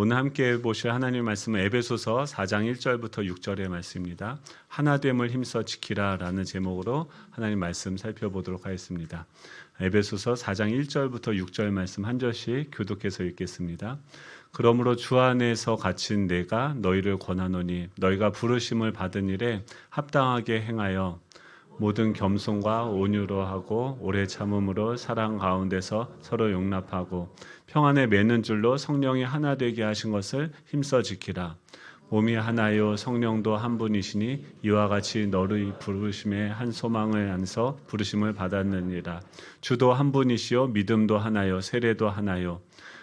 오늘 함께 보실 하나님 말씀은 에베소서 4장 1절부터 6절의 말씀입니다. 하나됨을 힘써 지키라 라는 제목으로 하나님 말씀 살펴보도록 하겠습니다. 에베소서 4장 1절부터 6절 말씀 한 절씩 교독해서 읽겠습니다. 그러므로 주 안에서 갇힌 내가 너희를 권하노니 너희가 부르심을 받은 일에 합당하게 행하여 모든 겸손과 온유로 하고 오래 참음으로 사랑 가운데서 서로 용납하고 평안에 매는 줄로 성령이 하나 되게 하신 것을 힘써 지키라. 몸이 하나요 성령도 한 분이시니 이와 같이 너희 부르심의 한 소망을 안서 부르심을 받았느니라. 주도 한 분이시요 믿음도 하나요 세례도 하나요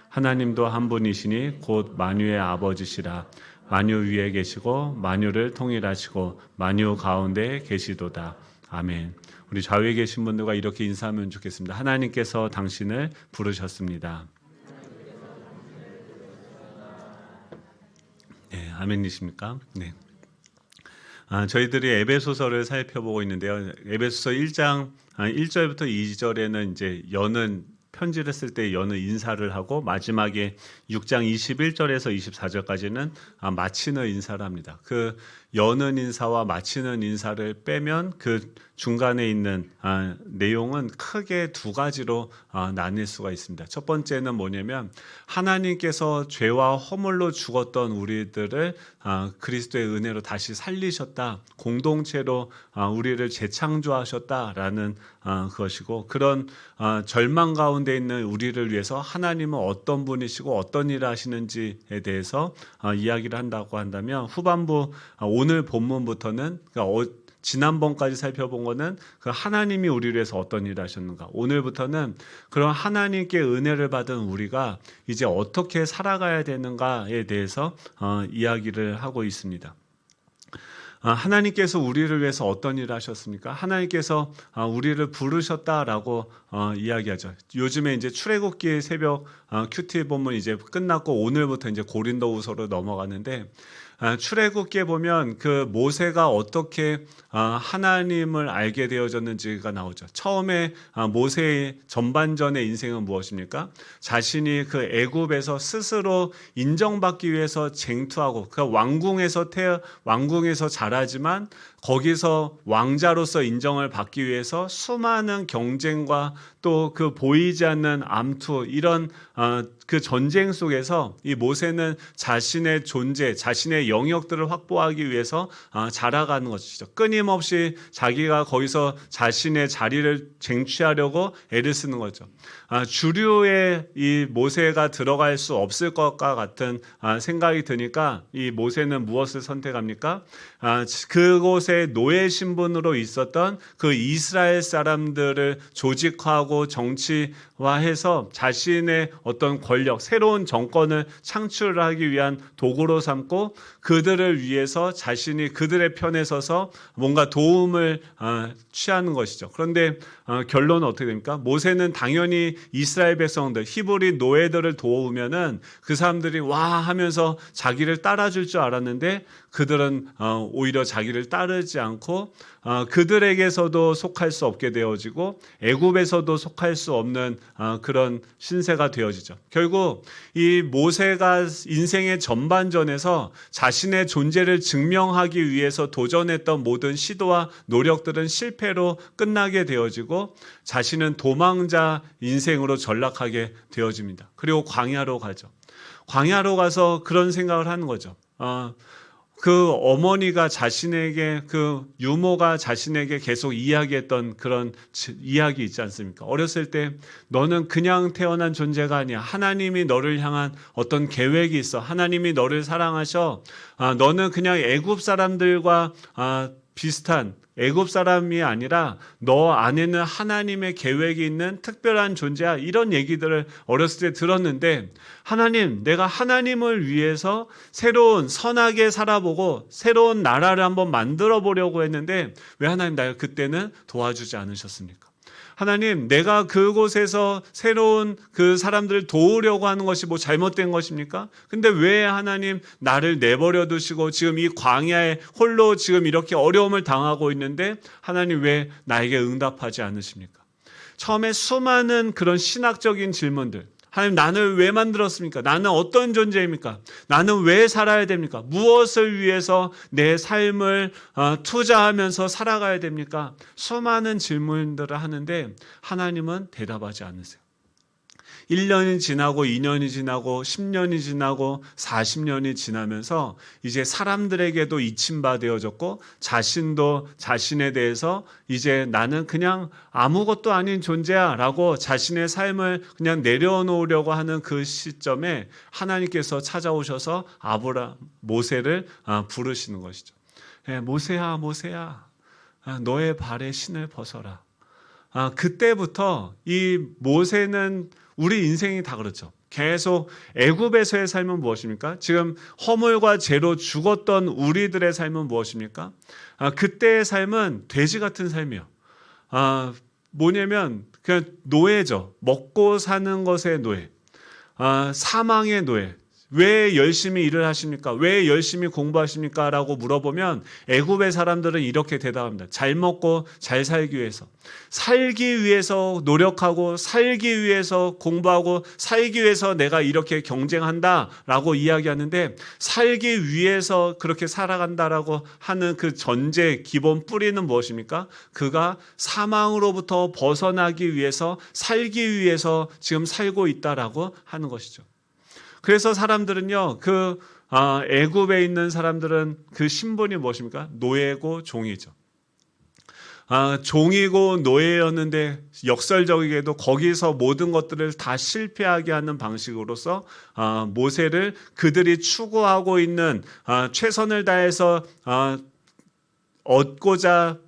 하나님도 한 분이시니 곧 만유의 아버지시라. 만유 위에 계시고 만유를 통일하시고 만유 가운데 계시도다. 아멘. 우리 좌우에 계신 분들과 이렇게 인사하면 좋겠습니다. 하나님께서 당신을 부르셨습니다. 네, 아멘이십니까? 네. 저희들이 에베소서를 살펴보고 있는데요. 에베소서 1장 1절부터 2절에는 이제 여는 편지를 쓸 때 여는 인사를 하고 마지막에 6장 21절에서 24절까지는 마치는 인사를 합니다. 그 여는 인사와 마치는 인사를 빼면 그 중간에 있는 내용은 크게 두 가지로 나뉠 수가 있습니다. 첫 번째는 뭐냐면 하나님께서 죄와 허물로 죽었던 우리들을 그리스도의 은혜로 다시 살리셨다. 공동체로 우리를 재창조하셨다라는 것이고 그런 절망 가운데 있는 우리를 위해서 하나님은 어떤 분이시고 어떤 일을 하시는지에 대해서 이야기를 한다고 한다면 후반부 오늘 본문부터는 지난번까지 살펴본 거는 그 하나님이 우리를 위해서 어떤 일을 하셨는가. 오늘부터는 그런 하나님께 은혜를 받은 우리가 이제 어떻게 살아가야 되는가에 대해서 이야기를 하고 있습니다. 하나님께서 우리를 위해서 어떤 일을 하셨습니까? 하나님께서 우리를 부르셨다라고 이야기하죠. 요즘에 이제 출애굽기 새벽 큐티 본문 이제 끝났고 오늘부터 이제 고린도후서로 넘어가는데 출애굽기에 보면 그 모세가 어떻게 하나님을 알게 되어졌는지가 나오죠. 처음에 모세의 전반전의 인생은 무엇입니까? 자신이 그 애굽에서 스스로 인정받기 위해서 쟁투하고 그 왕궁에서 자라지만 거기서 왕자로서 인정을 받기 위해서 수많은 경쟁과 또 그 보이지 않는 암투 이런 그 전쟁 속에서 이 모세는 자신의 존재, 자신의 영역들을 확보하기 위해서 자라가는 것이죠. 끊임없이 자기가 거기서 자신의 자리를 쟁취하려고 애를 쓰는 거죠. 주류에 이 모세가 들어갈 수 없을 것과 같은 생각이 드니까 이 모세는 무엇을 선택합니까? 그곳에 노예 신분으로 있었던 그 이스라엘 사람들을 조직화하고 정치화해서 자신의 어떤 권력, 새로운 정권을 창출하기 위한 도구로 삼고 그들을 위해서 자신이 그들의 편에 서서 뭔가 도움을 취하는 것이죠. 그런데 결론은 어떻게 됩니까? 모세는 당연히 이스라엘 백성들, 히브리 노예들을 도우면은 그 사람들이 와 하면서 자기를 따라줄 줄 알았는데 그들은 오히려 자기를 따르지 않고 그들에게서도 속할 수 없게 되어지고 애굽에서도 속할 수 없는 그런 신세가 되어지죠. 결국 이 모세가 인생의 전반전에서 자신의 존재를 증명하기 위해서 도전했던 모든 시도와 노력들은 실패로 끝나게 되어지고 자신은 도망자 인생으로 전락하게 되어집니다. 그리고 광야로 가죠. 광야로 가서 그런 생각을 하는 거죠. 그 어머니가 자신에게 그 유모가 자신에게 계속 이야기했던 그런 이야기 있지 않습니까? 어렸을 때 너는 그냥 태어난 존재가 아니야. 하나님이 너를 향한 어떤 계획이 있어. 하나님이 너를 사랑하셔. 너는 그냥 애굽 사람들과 비슷한 애굽 사람이 아니라 너 안에는 하나님의 계획이 있는 특별한 존재야. 이런 얘기들을 어렸을 때 들었는데 하나님, 내가 하나님을 위해서 새로운 선하게 살아보고 새로운 나라를 한번 만들어 보려고 했는데 왜 하나님 날 그때는 도와주지 않으셨습니까? 하나님, 내가 그곳에서 새로운 그 사람들을 도우려고 하는 것이 뭐 잘못된 것입니까? 근데 왜 하나님 나를 내버려 두시고 지금 이 광야에 홀로 지금 이렇게 어려움을 당하고 있는데 하나님 왜 나에게 응답하지 않으십니까? 처음에 수많은 그런 신학적인 질문들, 하나님, 나는 왜 만들었습니까? 나는 어떤 존재입니까? 나는 왜 살아야 됩니까? 무엇을 위해서 내 삶을 투자하면서 살아가야 됩니까? 수많은 질문들을 하는데 하나님은 대답하지 않으세요. 1년이 지나고 2년이 지나고 10년이 지나고 40년이 지나면서 이제 사람들에게도 잊힌바 되어졌고 자신도 자신에 대해서 이제 나는 그냥 아무것도 아닌 존재야 라고 자신의 삶을 그냥 내려놓으려고 하는 그 시점에 하나님께서 찾아오셔서 모세를 부르시는 것이죠. 모세야, 모세야, 너의 발에 신을 벗어라. 그때부터 이 모세는, 우리 인생이 다 그렇죠. 계속 애굽에서의 삶은 무엇입니까? 지금 허물과 죄로 죽었던 우리들의 삶은 무엇입니까? 그때의 삶은 돼지 같은 삶이에요. 뭐냐면 그냥 노예죠. 먹고 사는 것의 노예, 사망의 노예. 왜 열심히 일을 하십니까? 왜 열심히 공부하십니까? 라고 물어보면 애굽의 사람들은 이렇게 대답합니다. 잘 먹고 잘 살기 위해서. 살기 위해서 노력하고 살기 위해서 공부하고 살기 위해서 내가 이렇게 경쟁한다 라고 이야기하는데, 살기 위해서 그렇게 살아간다라고 하는 그 전제 기본 뿌리는 무엇입니까? 그가 사망으로부터 벗어나기 위해서 살기 위해서 지금 살고 있다라고 하는 것이죠. 그래서 사람들은요, 애굽에 있는 사람들은 그 신분이 무엇입니까? 노예고 종이죠. 종이고 노예였는데 역설적이게도 거기서 모든 것들을 다 실패하게 하는 방식으로서 모세를 그들이 추구하고 있는 최선을 다해서 얻고자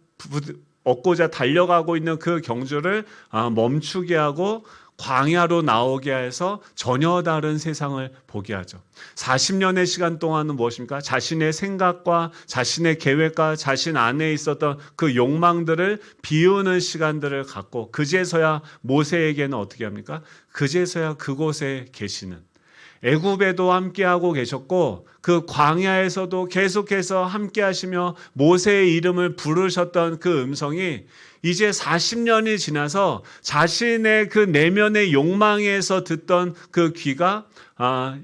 달려가고 있는 그 경주를 멈추게 하고 광야로 나오게 해서 전혀 다른 세상을 보게 하죠. 40년의 시간 동안은 무엇입니까? 자신의 생각과 자신의 계획과 자신 안에 있었던 그 욕망들을 비우는 시간들을 갖고, 그제서야 모세에게는 어떻게 합니까? 그제서야 그곳에 계시는, 애굽에도 함께하고 계셨고 그 광야에서도 계속해서 함께하시며 모세의 이름을 부르셨던 그 음성이 이제 40년이 지나서 자신의 그 내면의 욕망에서 듣던 그 귀가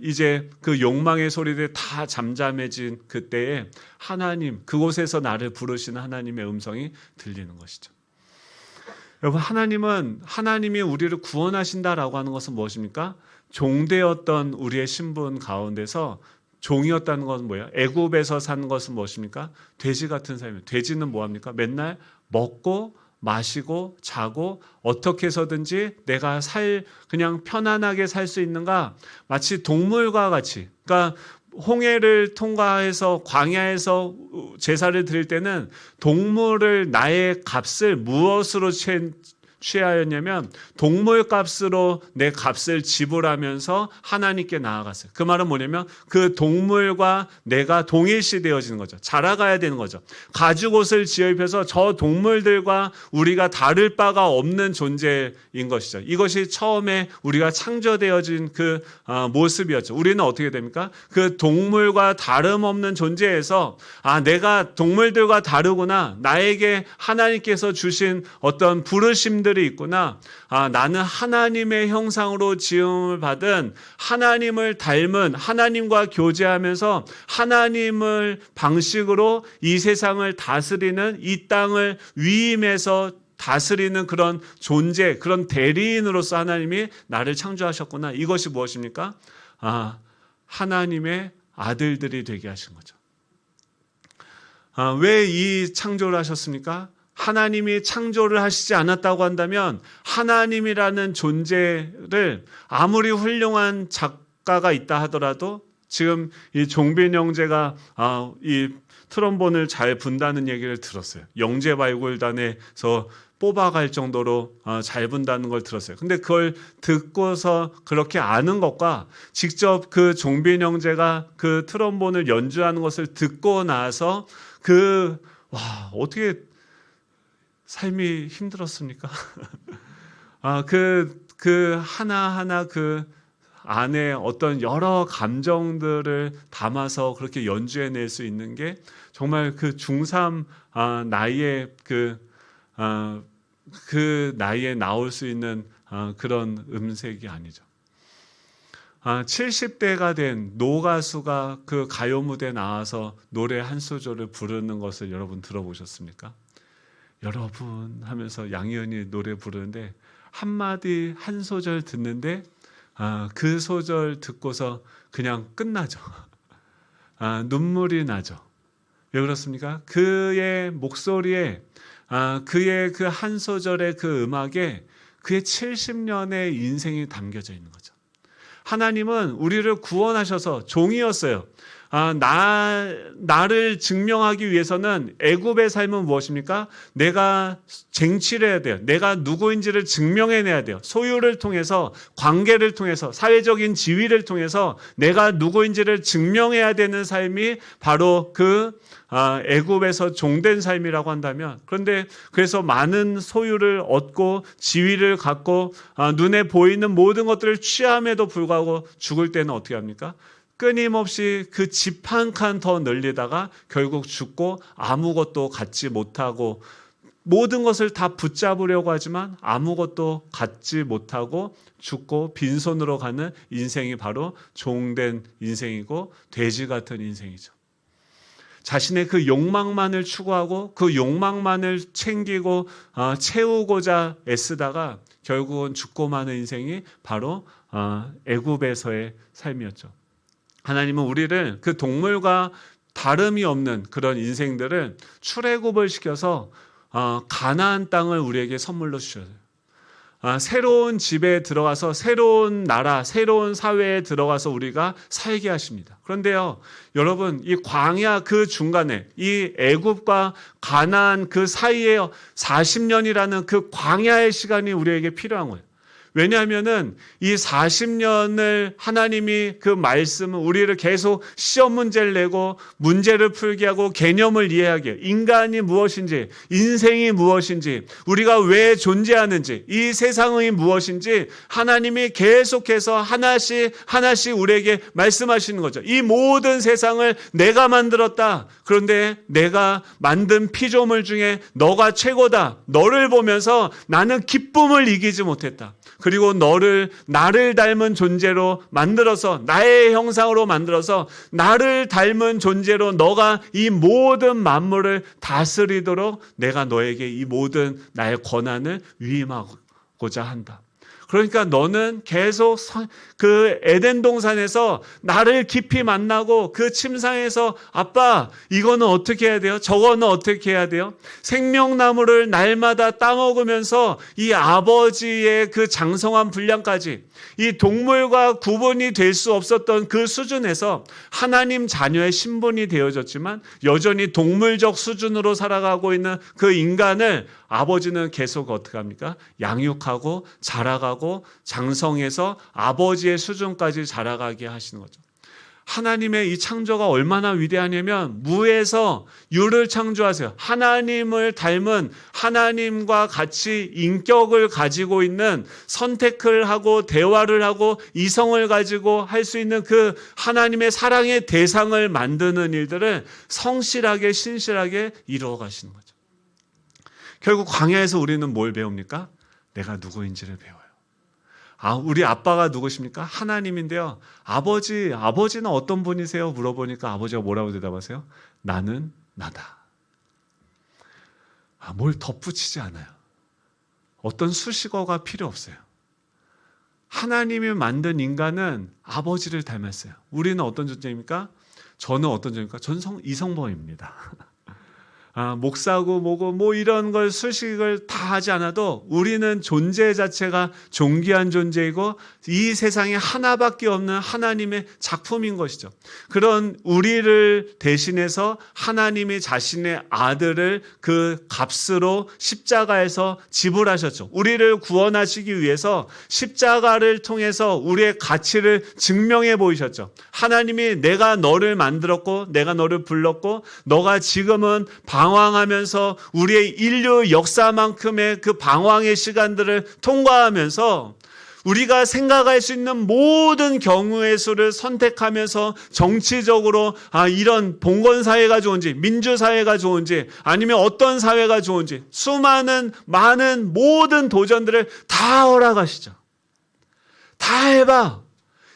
이제 그 욕망의 소리들이 다 잠잠해진 그때에 하나님, 그곳에서 나를 부르시는 하나님의 음성이 들리는 것이죠. 여러분, 하나님이 우리를 구원하신다라고 하는 것은 무엇입니까? 종되었던 우리의 신분 가운데서 종이었다는 것은 뭐예요? 애굽에서 사는 것은 무엇입니까? 돼지 같은 삶이에요. 돼지는 뭐합니까? 맨날 먹고 마시고 자고 어떻게 해서든지 내가 그냥 편안하게 살 수 있는가? 마치 동물과 같이. 그러니까 홍해를 통과해서 광야에서 제사를 드릴 때는 동물을, 나의 값을 무엇으로 취하였냐면 동물 값으로 내 값을 지불하면서 하나님께 나아갔어요. 그 말은 뭐냐면 그 동물과 내가 동일시 되어지는 거죠. 자라가야 되는 거죠. 가죽옷을 지어 입혀서 저 동물들과 우리가 다를 바가 없는 존재인 것이죠. 이것이 처음에 우리가 창조되어진 그 모습이었죠. 우리는 어떻게 됩니까? 그 동물과 다름없는 존재에서 내가 동물들과 다르구나. 나에게 하나님께서 주신 어떤 부르심들 있구나. 나는 하나님의 형상으로 지음을 받은, 하나님을 닮은, 하나님과 교제하면서 하나님을 방식으로 이 세상을 다스리는, 이 땅을 위임해서 다스리는 그런 존재, 그런 대리인으로서 하나님이 나를 창조하셨구나. 이것이 무엇입니까? 하나님의 아들들이 되게 하신 거죠. 왜 이 창조를 하셨습니까? 하나님이 창조를 하시지 않았다고 한다면 하나님이라는 존재를 아무리 훌륭한 작가가 있다 하더라도, 지금 이 종빈 형제가 이 트럼본을 잘 분다는 얘기를 들었어요. 영재발굴단에서 뽑아갈 정도로 잘 분다는 걸 들었어요. 근데 그걸 듣고서 그렇게 아는 것과 직접 그 종빈 형제가 그 트럼본을 연주하는 것을 듣고 나서 어떻게 삶이 힘들었습니까? 그 하나하나 그 안에 어떤 여러 감정들을 담아서 그렇게 연주해낼 수 있는 게 정말 그 중3 나이에 그 나이에 나올 수 있는 그런 음색이 아니죠. 70대가 된 노가수가 그 가요 무대에 나와서 노래 한 소절을 부르는 것을 여러분 들어보셨습니까? 여러분 하면서 양희은이 노래 부르는데 한마디 한 소절 듣는데 그 소절 듣고서 그냥 끝나죠. 눈물이 나죠. 왜 그렇습니까? 그의 목소리에 그의 그 한 소절의 그 음악에 그의 70년의 인생이 담겨져 있는 거죠. 하나님은 우리를 구원하셔서 종이었어요. 나를 증명하기 위해서는 애굽의 삶은 무엇입니까? 내가 쟁취를 해야 돼요. 내가 누구인지를 증명해내야 돼요. 소유를 통해서, 관계를 통해서, 사회적인 지위를 통해서 내가 누구인지를 증명해야 되는 삶이 바로 그 애굽에서 종된 삶이라고 한다면, 그런데 그래서 많은 소유를 얻고 지위를 갖고 눈에 보이는 모든 것들을 취함에도 불구하고 죽을 때는 어떻게 합니까? 끊임없이 그 집 한 칸 더 늘리다가 결국 죽고 아무것도 갖지 못하고 모든 것을 다 붙잡으려고 하지만 아무것도 갖지 못하고 죽고 빈손으로 가는 인생이 바로 종된 인생이고 돼지 같은 인생이죠. 자신의 그 욕망만을 추구하고 그 욕망만을 챙기고 채우고자 애쓰다가 결국은 죽고 마는 인생이 바로 애굽에서의 삶이었죠. 하나님은 우리를 그 동물과 다름이 없는 그런 인생들을 출애굽을 시켜서 가나안 땅을 우리에게 선물로 주셔요. 새로운 집에 들어가서 새로운 나라, 새로운 사회에 들어가서 우리가 살게 하십니다. 그런데요, 여러분, 이 광야 그 중간에 이 애굽과 가나안 그 사이에 40년이라는 그 광야의 시간이 우리에게 필요한 거예요. 왜냐하면은 이 40년을 하나님이 그 말씀은 우리를 계속 시험 문제를 내고 문제를 풀게 하고 개념을 이해하게 해요. 인간이 무엇인지, 인생이 무엇인지, 우리가 왜 존재하는지, 이 세상이 무엇인지 하나님이 계속해서 하나씩 우리에게 말씀하시는 거죠. 이 모든 세상을 내가 만들었다. 그런데 내가 만든 피조물 중에 너가 최고다. 너를 보면서 나는 기쁨을 이기지 못했다. 그리고 나를 닮은 존재로 만들어서 나의 형상으로 만들어서 나를 닮은 존재로 너가 이 모든 만물을 다스리도록 내가 너에게 이 모든 나의 권한을 위임하고자 한다. 그러니까 너는 계속 그 에덴 동산에서 나를 깊이 만나고 그 침상에서 아빠 이거는 어떻게 해야 돼요? 저거는 어떻게 해야 돼요? 생명나무를 날마다 따먹으면서 이 아버지의 그 장성한 분량까지 이 동물과 구분이 될 수 없었던 그 수준에서 하나님 자녀의 신분이 되어졌지만 여전히 동물적 수준으로 살아가고 있는 그 인간을 아버지는 계속 어떻게 합니까? 양육하고 자라가고 장성해서 아버지의 수준까지 자라가게 하시는 거죠. 하나님의 이 창조가 얼마나 위대하냐면 무에서 유를 창조하세요. 하나님을 닮은 하나님과 같이 인격을 가지고 있는 선택을 하고 대화를 하고 이성을 가지고 할 수 있는 그 하나님의 사랑의 대상을 만드는 일들을 성실하게 신실하게 이루어 가시는 거죠. 결국 광야에서 우리는 뭘 배웁니까? 내가 누구인지를 배워요. 우리 아빠가 누구십니까? 하나님인데요. 아버지는 어떤 분이세요? 물어보니까 아버지가 뭐라고 대답하세요? 나는 나다. 뭘 덧붙이지 않아요. 어떤 수식어가 필요 없어요. 하나님이 만든 인간은 아버지를 닮았어요. 우리는 어떤 존재입니까? 저는 어떤 존재입니까? 저는 이성범입니다. 목사고 뭐고 뭐 이런 걸 수식을 다 하지 않아도 우리는 존재 자체가 존귀한 존재이고 이 세상에 하나밖에 없는 하나님의 작품인 것이죠. 그런 우리를 대신해서 하나님이 자신의 아들을 그 값으로 십자가에서 지불하셨죠. 우리를 구원하시기 위해서 십자가를 통해서 우리의 가치를 증명해 보이셨죠. 하나님이 내가 너를 만들었고 내가 너를 불렀고 너가 지금은 방황하면서 우리의 인류 역사만큼의 그 방황의 시간들을 통과하면서 우리가 생각할 수 있는 모든 경우의 수를 선택하면서 정치적으로 이런 봉건사회가 좋은지 민주사회가 좋은지 아니면 어떤 사회가 좋은지 많은 모든 도전들을 다 허락하시죠. 다 해봐.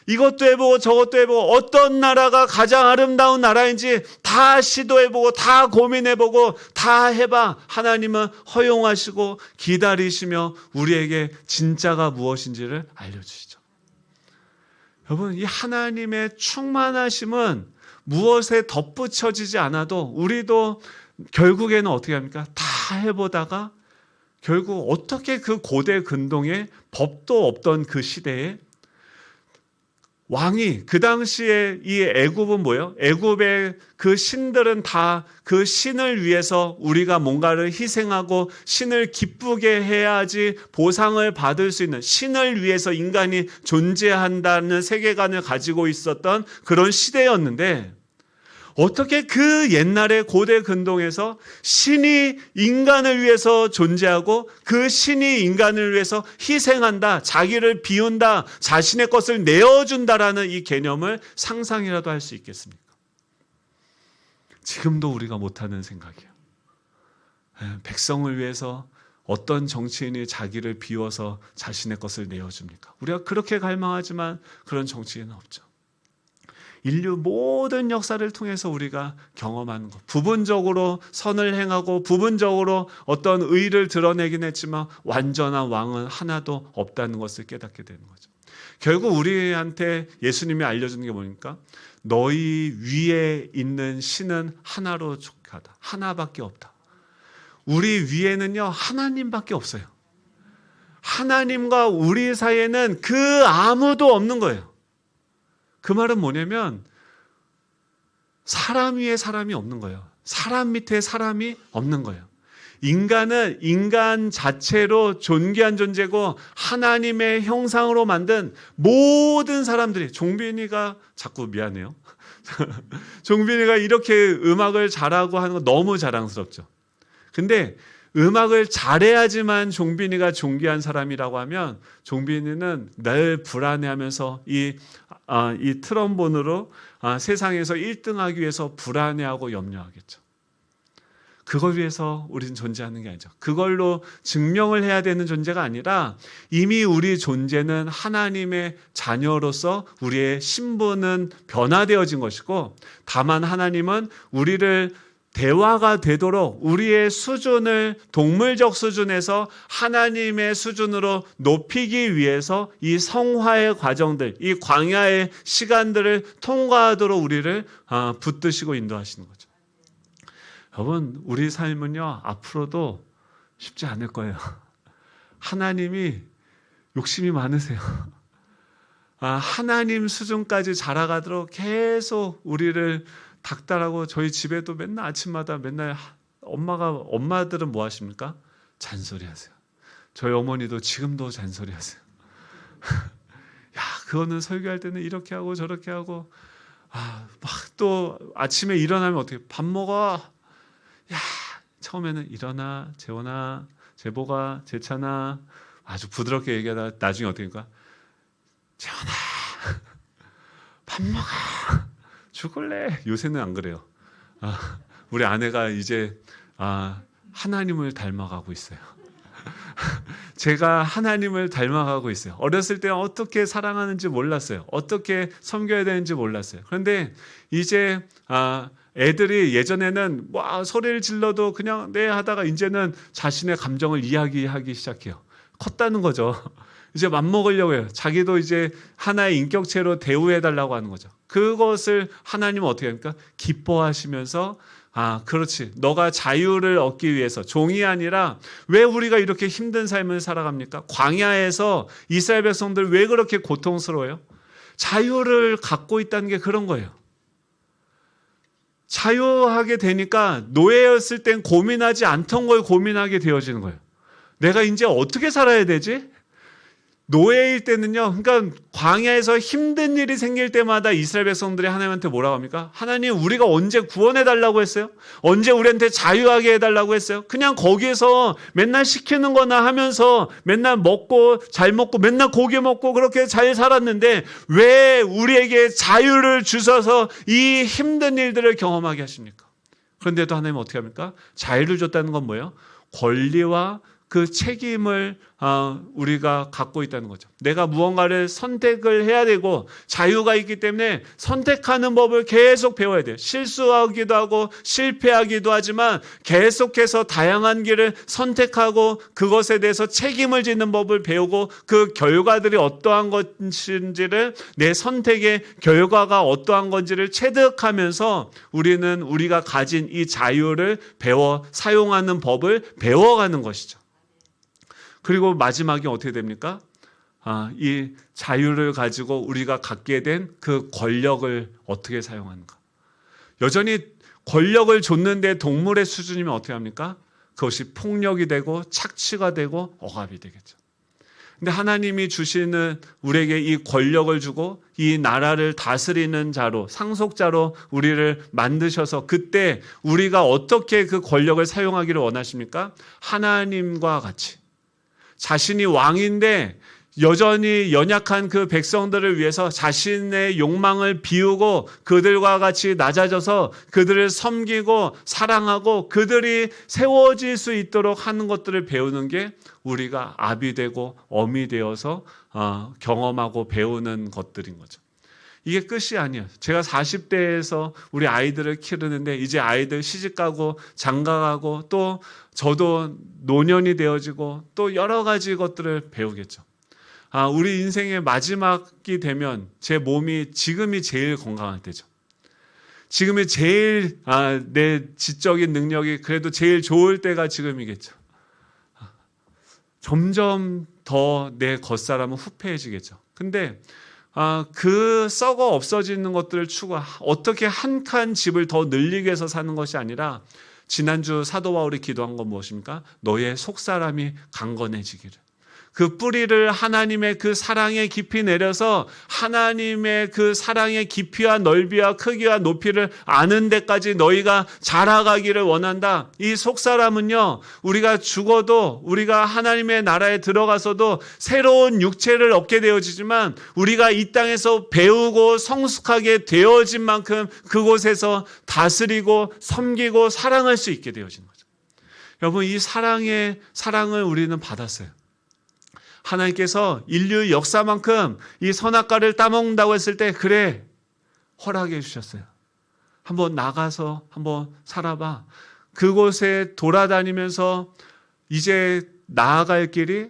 이것도 해보고 저것도 해보고 어떤 나라가 가장 아름다운 나라인지 다 시도해보고 다 고민해보고 다 해봐. 하나님은 허용하시고 기다리시며 우리에게 진짜가 무엇인지를 알려주시죠. 여러분, 이 하나님의 충만하심은 무엇에 덧붙여지지 않아도 우리도 결국에는 어떻게 합니까? 다 해보다가 결국 어떻게 그 고대 근동에 법도 없던 그 시대에 왕이, 그 당시에 이 애굽은 뭐예요? 애굽의 그 신들은 다 그 신을 위해서 우리가 뭔가를 희생하고 신을 기쁘게 해야지 보상을 받을 수 있는, 신을 위해서 인간이 존재한다는 세계관을 가지고 있었던 그런 시대였는데, 어떻게 그 옛날의 고대 근동에서 신이 인간을 위해서 존재하고 그 신이 인간을 위해서 희생한다, 자기를 비운다, 자신의 것을 내어준다라는 이 개념을 상상이라도 할 수 있겠습니까? 지금도 우리가 못하는 생각이에요. 백성을 위해서 어떤 정치인이 자기를 비워서 자신의 것을 내어줍니까? 우리가 그렇게 갈망하지만 그런 정치인은 없죠. 인류 모든 역사를 통해서 우리가 경험하는 것, 부분적으로 선을 행하고 부분적으로 어떤 의를 드러내긴 했지만 완전한 왕은 하나도 없다는 것을 깨닫게 되는 거죠. 결국 우리한테 예수님이 알려주는 게 뭐니까? 너희 위에 있는 신은 하나로 족하다. 하나밖에 없다. 우리 위에는요, 하나님밖에 없어요. 하나님과 우리 사이에는 그 아무도 없는 거예요. 그 말은 뭐냐면 사람 위에 사람이 없는 거예요. 사람 밑에 사람이 없는 거예요. 인간은 인간 자체로 존귀한 존재고 하나님의 형상으로 만든 모든 사람들이, 종빈이가 자꾸 미안해요. 종빈이가 이렇게 음악을 잘하고 하는 거 너무 자랑스럽죠. 근데 음악을 잘해야지만 종빈이가 존귀한 사람이라고 하면 종빈이는 늘 불안해하면서 이 트럼본으로 세상에서 1등하기 위해서 불안해하고 염려하겠죠. 그걸 위해서 우리는 존재하는 게 아니죠. 그걸로 증명을 해야 되는 존재가 아니라 이미 우리 존재는 하나님의 자녀로서 우리의 신분은 변화되어진 것이고, 다만 하나님은 우리를 대화가 되도록 우리의 수준을 동물적 수준에서 하나님의 수준으로 높이기 위해서 이 성화의 과정들, 이 광야의 시간들을 통과하도록 우리를 붙드시고 인도하시는 거죠. 여러분, 우리 삶은요, 앞으로도 쉽지 않을 거예요. 하나님이 욕심이 많으세요. 하나님 수준까지 자라가도록 계속 우리를 닥달하고, 저희 집에도 맨날 아침마다 맨날 엄마들은 뭐 하십니까? 잔소리 하세요. 저희 어머니도 지금도 잔소리 하세요. 야, 그거는 설교할 때는 이렇게 하고 저렇게 하고, 막 또 아침에 일어나면 어떻게, 밥 먹어. 야, 처음에는 일어나, 재원아, 재보가, 재찬아, 아주 부드럽게 얘기하다가 나중에 어떻게 할까? 재원아, 밥 먹어. 죽을래. 요새는 안 그래요. 우리 아내가 이제 하나님을 닮아가고 있어요. 제가 하나님을 닮아가고 있어요. 어렸을 때 어떻게 사랑하는지 몰랐어요. 어떻게 섬겨야 되는지 몰랐어요. 그런데 이제 애들이 예전에는 소리를 질러도 그냥 네 하다가 이제는 자신의 감정을 이야기하기 시작해요. 컸다는 거죠. 이제 맘먹으려고 해요. 자기도 이제 하나의 인격체로 대우해달라고 하는 거죠. 그것을 하나님은 어떻게 합니까? 기뻐하시면서 그렇지. 너가 자유를 얻기 위해서, 종이 아니라, 왜 우리가 이렇게 힘든 삶을 살아갑니까? 광야에서 이스라엘 백성들 왜 그렇게 고통스러워요? 자유를 갖고 있다는 게 그런 거예요. 자유하게 되니까 노예였을 땐 고민하지 않던 걸 고민하게 되어지는 거예요. 내가 이제 어떻게 살아야 되지? 노예일 때는요, 그러니까 광야에서 힘든 일이 생길 때마다 이스라엘 백성들이 하나님한테 뭐라고 합니까? 하나님, 우리가 언제 구원해달라고 했어요? 언제 우리한테 자유하게 해달라고 했어요? 그냥 거기에서 맨날 시키는 거나 하면서 맨날 먹고 잘 먹고 맨날 고기 먹고 그렇게 잘 살았는데 왜 우리에게 자유를 주셔서 이 힘든 일들을 경험하게 하십니까? 그런데도 하나님은 어떻게 합니까? 자유를 줬다는 건 뭐예요? 권리와 그 책임을 우리가 갖고 있다는 거죠. 내가 무언가를 선택을 해야 되고 자유가 있기 때문에 선택하는 법을 계속 배워야 돼요. 실수하기도 하고 실패하기도 하지만 계속해서 다양한 길을 선택하고 그것에 대해서 책임을 지는 법을 배우고 그 결과들이 어떠한 것인지를, 내 선택의 결과가 어떠한 건지를 체득하면서 우리는 우리가 가진 이 자유를 배워 사용하는 법을 배워가는 것이죠. 그리고 마지막에 어떻게 됩니까? 이 자유를 가지고 우리가 갖게 된 그 권력을 어떻게 사용하는가? 여전히 권력을 줬는데 동물의 수준이면 어떻게 합니까? 그것이 폭력이 되고 착취가 되고 억압이 되겠죠. 근데 하나님이 주시는 우리에게 이 권력을 주고 이 나라를 다스리는 자로, 상속자로 우리를 만드셔서 그때 우리가 어떻게 그 권력을 사용하기를 원하십니까? 하나님과 같이. 자신이 왕인데 여전히 연약한 그 백성들을 위해서 자신의 욕망을 비우고 그들과 같이 낮아져서 그들을 섬기고 사랑하고 그들이 세워질 수 있도록 하는 것들을 배우는 게 우리가 아비 되고 어미 되어서 경험하고 배우는 것들인 거죠. 이게 끝이 아니에요. 제가 40대에서 우리 아이들을 키우는데 이제 아이들 시집가고 장가가고 또 저도 노년이 되어지고 또 여러 가지 것들을 배우겠죠. 우리 인생의 마지막이 되면 제 몸이 지금이 제일 건강할 때죠. 지금이 제일 내 지적인 능력이 그래도 제일 좋을 때가 지금이겠죠. 점점 더 내 겉사람은 후패해지겠죠. 근데 그 썩어 없어지는 것들을 추구하 어떻게 한 칸 집을 더 늘리기 위해서 사는 것이 아니라 지난주 사도 바울이 기도한 건 무엇입니까? 너의 속사람이 강건해지기를. 그 뿌리를 하나님의 그 사랑에 깊이 내려서 하나님의 그 사랑의 깊이와 넓이와 크기와 높이를 아는 데까지 너희가 자라가기를 원한다. 이 속사람은요, 우리가 죽어도 우리가 하나님의 나라에 들어가서도 새로운 육체를 얻게 되어지지만 우리가 이 땅에서 배우고 성숙하게 되어진 만큼 그곳에서 다스리고 섬기고 사랑할 수 있게 되어지는 거죠. 여러분, 이 사랑을 우리는 받았어요. 하나님께서 인류 역사만큼 이 선악과를 따먹는다고 했을 때 그래 허락해 주셨어요. 한번 나가서 한번 살아봐. 그곳에 돌아다니면서 이제 나아갈 길이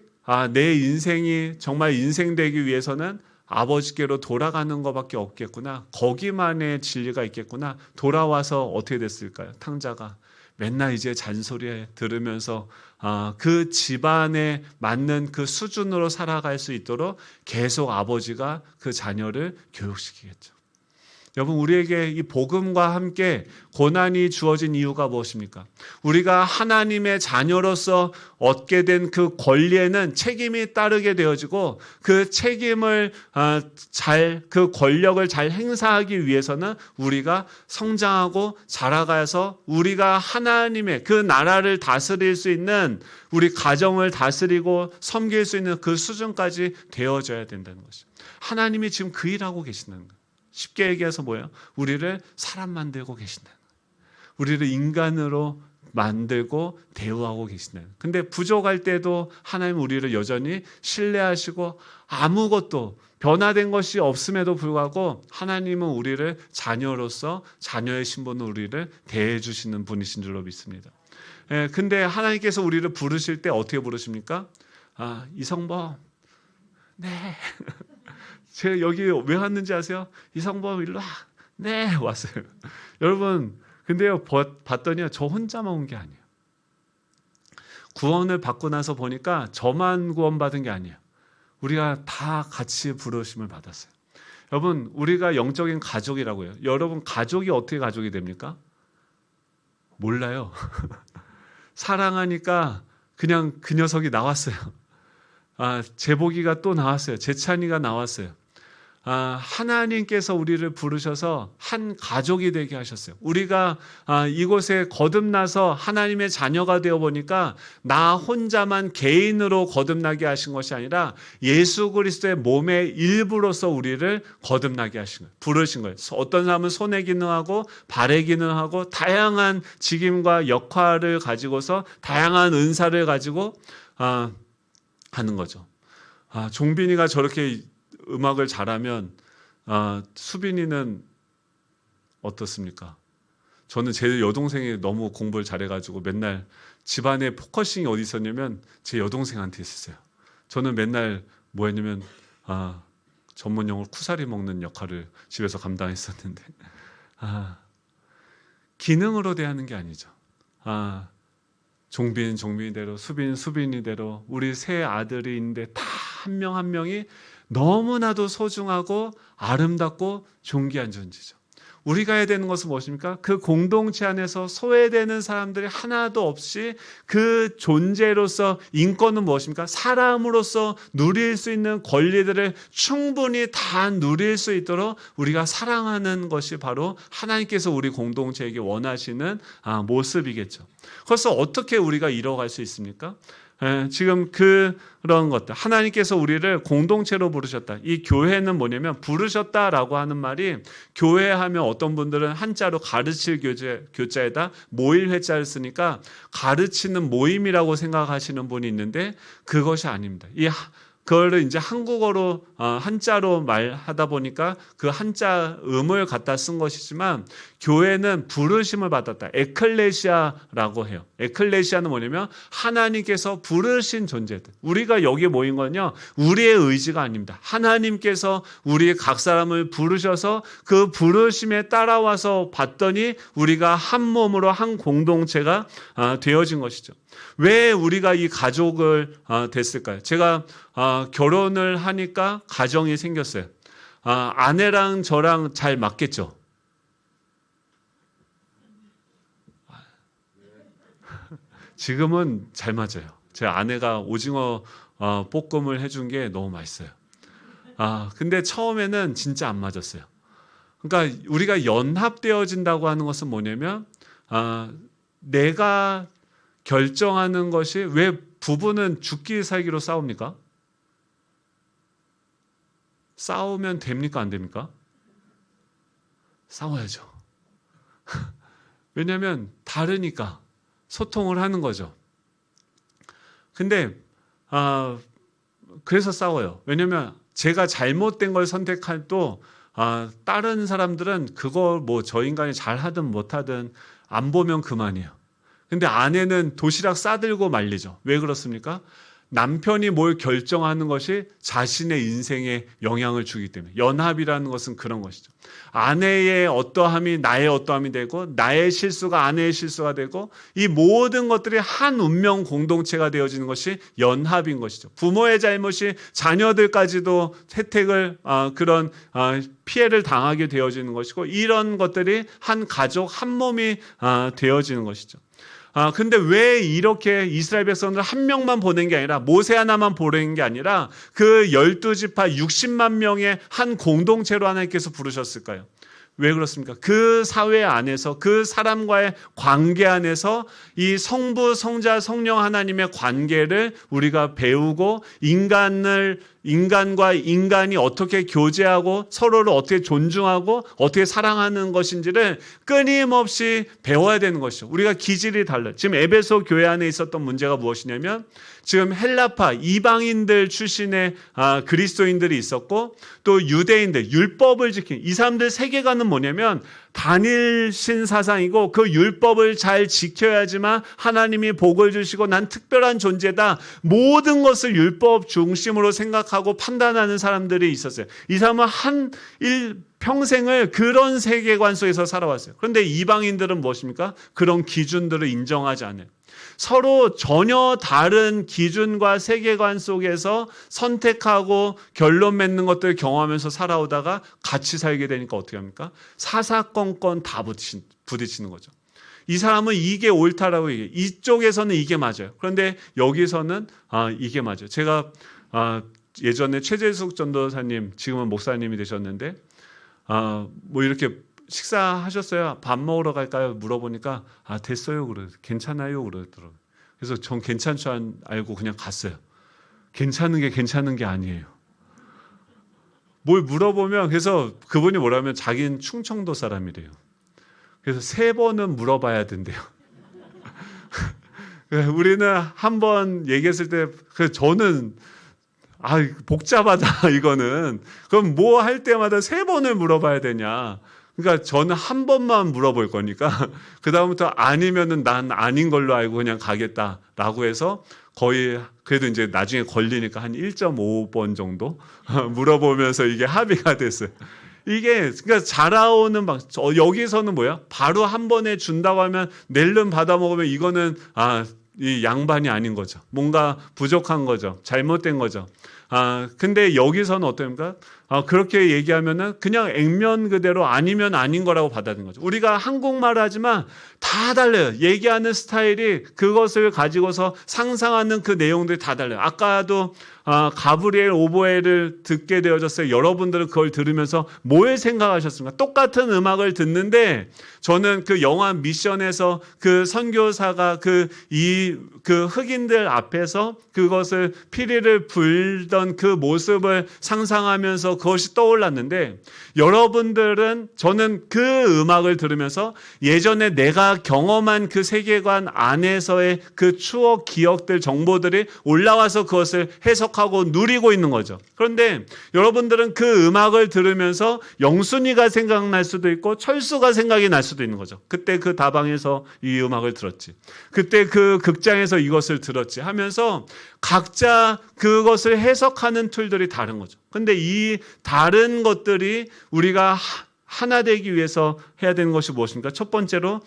내 인생이 정말 인생 되기 위해서는 아버지께로 돌아가는 것밖에 없겠구나. 거기만의 진리가 있겠구나. 돌아와서 어떻게 됐을까요? 탕자가 맨날 이제 잔소리 들으면서 그 집안에 맞는 그 수준으로 살아갈 수 있도록 계속 아버지가 그 자녀를 교육시키겠죠. 여러분, 우리에게 이 복음과 함께 고난이 주어진 이유가 무엇입니까? 우리가 하나님의 자녀로서 얻게 된 그 권리에는 책임이 따르게 되어지고 그 책임을 그 권력을 잘 행사하기 위해서는 우리가 성장하고 자라가서 우리가 하나님의 그 나라를 다스릴 수 있는, 우리 가정을 다스리고 섬길 수 있는 그 수준까지 되어져야 된다는 것이죠. 하나님이 지금 그 일하고 계시는 거예요. 쉽게 얘기해서 뭐예요? 우리를 사람 만들고 계신다. 우리를 인간으로 만들고 대우하고 계신다. 근데 부족할 때도 하나님 우리를 여전히 신뢰하시고 아무것도 변화된 것이 없음에도 불구하고 하나님은 우리를 자녀로서 자녀의 신분으로 우리를 대해 주시는 분이신 줄로 믿습니다. 근데 하나님께서 우리를 부르실 때 어떻게 부르십니까? 이성범. 네. 제가 여기 왜 왔는지 아세요? 이성범 일로 와. 네, 왔어요. 여러분, 근데요, 봤더니요, 저 혼자만 온 게 아니에요. 구원을 받고 나서 보니까 저만 구원받은 게 아니에요. 우리가 다 같이 부르심을 받았어요. 여러분, 우리가 영적인 가족이라고요. 여러분, 가족이 어떻게 가족이 됩니까? 몰라요. 사랑하니까 그냥 그 녀석이 나왔어요. 제복이가 또 나왔어요. 재찬이가 나왔어요. 하나님께서 우리를 부르셔서 한 가족이 되게 하셨어요. 우리가 이곳에 거듭나서 하나님의 자녀가 되어 보니까 나 혼자만 개인으로 거듭나게 하신 것이 아니라 예수 그리스도의 몸의 일부로서 우리를 거듭나게 하신 거예요. 부르신 거예요. 어떤 사람은 손의 기능하고 발의 기능하고 다양한 직임과 역할을 가지고서 다양한 은사를 가지고 하는 거죠. 종빈이가 저렇게 음악을 잘하면 수빈이는 어떻습니까? 저는 제 여동생이 너무 공부를 잘해가지고 맨날 집안에 포커싱이 어디 있었냐면 제 여동생한테 있었어요. 저는 맨날 뭐 했냐면 전문용어로 쿠사리 먹는 역할을 집에서 감당했었는데 기능으로 대하는 게 아니죠. 종빈이대로, 수빈이대로 우리 세 아들이 있는데 다 한 명 한 명이 너무나도 소중하고 아름답고 존귀한 존재죠. 우리가 해야 되는 것은 무엇입니까? 그 공동체 안에서 소외되는 사람들이 하나도 없이 그 존재로서 인권은 무엇입니까? 사람으로서 누릴 수 있는 권리들을 충분히 다 누릴 수 있도록 우리가 사랑하는 것이 바로 하나님께서 우리 공동체에게 원하시는 모습이겠죠. 그래서 어떻게 우리가 이뤄갈 수 있습니까? 지금 그런 것들 하나님께서 우리를 공동체로 부르셨다. 이 교회는 뭐냐면 부르셨다라고 하는 말이 교회 하면 어떤 분들은 한자로 가르칠 교자에다 모일 회자를 쓰니까 가르치는 모임이라고 생각하시는 분이 있는데 그것이 아닙니다. 그거를 이제 한국어로 한자로 말하다 보니까 그 한자 음을 갖다 쓴 것이지만 교회는 부르심을 받았다. 에클레시아라고 해요. 에클레시아는 뭐냐면 하나님께서 부르신 존재들. 우리가 여기 모인 건요. 우리의 의지가 아닙니다. 하나님께서 우리 각 사람을 부르셔서 그 부르심에 따라와서 봤더니 우리가 한 몸으로 한 공동체가 되어진 것이죠. 왜 우리가 이 가족을 됐을까요? 제가 결혼을 하니까 가정이 생겼어요. 아내랑 저랑 잘 맞겠죠? 지금은 잘 맞아요. 제 아내가 오징어 볶음을 해준 게 너무 맛있어요. 근데 처음에는 진짜 안 맞았어요. 그러니까 우리가 연합되어진다고 하는 것은 뭐냐면 내가 결정하는 것이 왜 부부는 죽기 살기로 싸웁니까? 싸우면 됩니까? 안 됩니까? 싸워야죠. 왜냐하면 다르니까 소통을 하는 거죠. 근데 그래서 싸워요. 왜냐하면 제가 잘못된 걸 선택할 또 다른 사람들은 그걸 뭐 저 인간이 잘하든 못하든 안 보면 그만이에요. 근데 아내는 도시락 싸들고 말리죠. 왜 그렇습니까? 남편이 뭘 결정하는 것이 자신의 인생에 영향을 주기 때문에. 연합이라는 것은 그런 것이죠. 아내의 어떠함이 나의 어떠함이 되고 나의 실수가 아내의 실수가 되고 이 모든 것들이 한 운명 공동체가 되어지는 것이 연합인 것이죠. 부모의 잘못이 자녀들까지도 혜택을 그런 피해를 당하게 되어지는 것이고 이런 것들이 한 가족 한 몸이 되어지는 것이죠. 근데 왜 이렇게 이스라엘 백성들 한 명만 보낸 게 아니라 모세 하나만 보낸 게 아니라 그 12지파 60만 명의 한 공동체로 하나님께서 부르셨을까요? 왜 그렇습니까? 그 사회 안에서 그 사람과의 관계 안에서 이 성부, 성자, 성령 하나님의 관계를 우리가 배우고 인간과 인간이 어떻게 교제하고 서로를 어떻게 존중하고 어떻게 사랑하는 것인지를 끊임없이 배워야 되는 것이죠. 우리가 기질이 달라요. 지금 에베소 교회 안에 있었던 문제가 무엇이냐면 지금 헬라파 이방인들 출신의 그리스도인들이 있었고 또 유대인들 율법을 지킨 이 사람들 세계관은 뭐냐면 단일신 사상이고 그 율법을 잘 지켜야지만 하나님이 복을 주시고 난 특별한 존재다. 모든 것을 율법 중심으로 생각하고 판단하는 사람들이 있었어요. 이 사람은 평생을 그런 세계관 속에서 살아왔어요. 그런데 이방인들은 무엇입니까? 그런 기준들을 인정하지 않아요. 서로 전혀 다른 기준과 세계관 속에서 선택하고 결론 맺는 것들을 경험하면서 살아오다가 같이 살게 되니까 어떻게 합니까? 사사건건 다 부딪히는 거죠. 이 사람은 이게 옳다라고 얘기해요. 이쪽에서는 이게 맞아요. 그런데 여기서는 이게 맞아요. 제가 예전에 최재숙 전도사님, 지금은 목사님이 되셨는데 뭐 이렇게 식사하셨어요? 밥 먹으러 갈까요? 물어보니까 됐어요. 괜찮아요. 그러더라고요. 그래서 전 괜찮지 알고 그냥 갔어요. 괜찮은 게 아니에요. 뭘 물어보면 그래서 그분이 뭐라면 자기는 충청도 사람이래요. 그래서 3번은 물어봐야 된대요. 우리는 한 번 얘기했을 때 저는 복잡하다 이거는. 그럼 뭐 할 때마다 3번을 물어봐야 되냐. 그러니까 저는 한 번만 물어볼 거니까 그다음부터 아니면은 난 아닌 걸로 알고 그냥 가겠다라고 해서 거의 그래도 이제 나중에 걸리니까 한 1.5번 정도 물어보면서 이게 합의가 됐어요. 이게 그러니까 자라오는 여기서는 뭐야? 바로 한 번에 준다고 하면 낼름 받아 먹으면 이거는 이 양반이 아닌 거죠. 뭔가 부족한 거죠. 잘못된 거죠. 근데 여기서는 어떻습니까? 그렇게 얘기하면은 그냥 액면 그대로 아니면 아닌 거라고 받아들이는 거죠. 우리가 한국말을 하지만 다 달라요. 얘기하는 스타일이 그것을 가지고서 상상하는 그 내용들이 다 달라요. 아까도 가브리엘 오보에를 듣게 되어졌어요. 여러분들은 그걸 들으면서 뭘 생각하셨습니까? 똑같은 음악을 듣는데 저는 그 영화 미션에서 그 선교사가 그 흑인들 앞에서 그것을 피리를 불던 그 모습을 상상하면서 그것이 떠올랐는데 여러분들은 저는 그 음악을 들으면서 예전에 내가 경험한 그 세계관 안에서의 그 추억, 기억들, 정보들이 올라와서 그것을 해석하고 누리고 있는 거죠. 그런데 여러분들은 그 음악을 들으면서 영순이가 생각날 수도 있고 철수가 생각이 날 수도 있는 거죠. 그때 그 다방에서 이 음악을 들었지. 그때 그 극장에서 이것을 들었지 하면서 각자 그것을 해석하는 툴들이 다른 거죠. 근데 이 다른 것들이 우리가 하나 되기 위해서 해야 되는 것이 무엇입니까? 첫 번째로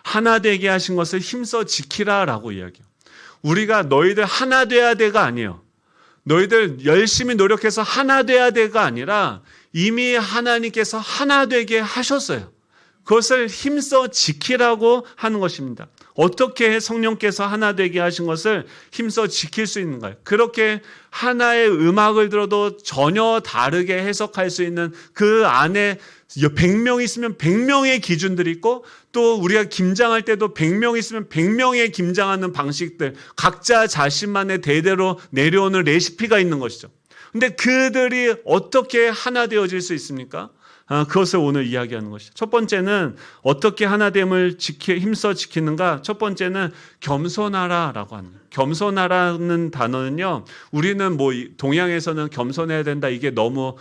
하나 되게 하신 것을 힘써 지키라라고 이야기해요. 우리가 너희들 하나 돼야 돼가 아니에요. 너희들 열심히 노력해서 하나 돼야 돼가 아니라 이미 하나님께서 하나 되게 하셨어요. 그것을 힘써 지키라고 하는 것입니다. 어떻게 성령께서 하나 되게 하신 것을 힘써 지킬 수 있는가요? 그렇게 하나의 음악을 들어도 전혀 다르게 해석할 수 있는 그 안에 100명 있으면 100명의 기준들이 있고 또 우리가 김장할 때도 100명 있으면 100명의 김장하는 방식들 각자 자신만의 대대로 내려오는 레시피가 있는 것이죠. 근데 그들이 어떻게 하나 되어질 수 있습니까? 그것을 오늘 이야기하는 것이죠. 첫 번째는 어떻게 하나됨을 힘써 지키는가? 첫 번째는 겸손하라라고 하는 거예요. 겸손하라는 단어는요. 우리는 동양에서는 겸손해야 된다. 이게 너무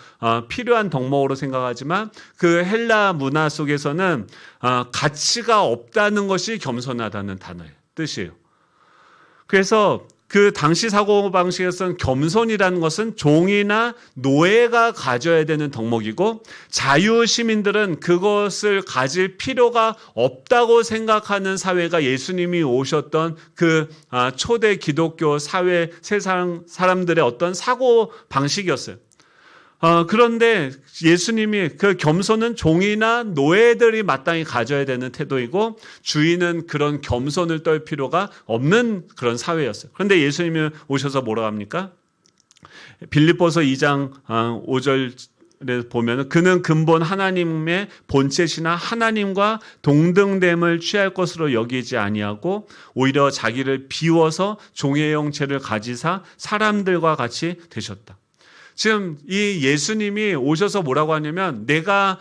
필요한 덕목으로 생각하지만 그 헬라 문화 속에서는 가치가 없다는 것이 겸손하다는 단어예요. 뜻이에요. 그래서 그 당시 사고방식에서는 겸손이라는 것은 종이나 노예가 가져야 되는 덕목이고 자유시민들은 그것을 가질 필요가 없다고 생각하는 사회가 예수님이 오셨던 그 초대 기독교 사회 세상 사람들의 어떤 사고방식이었어요. 그런데 예수님이 그 겸손은 종이나 노예들이 마땅히 가져야 되는 태도이고 주인은 그런 겸손을 떨 필요가 없는 그런 사회였어요. 그런데 예수님이 오셔서 뭐라고 합니까? 빌립보서 2장 5절에 보면 그는 근본 하나님의 본체시나 하나님과 동등됨을 취할 것으로 여기지 아니하고 오히려 자기를 비워서 종의 형체를 가지사 사람들과 같이 되셨다. 지금 이 예수님이 오셔서 뭐라고 하냐면 내가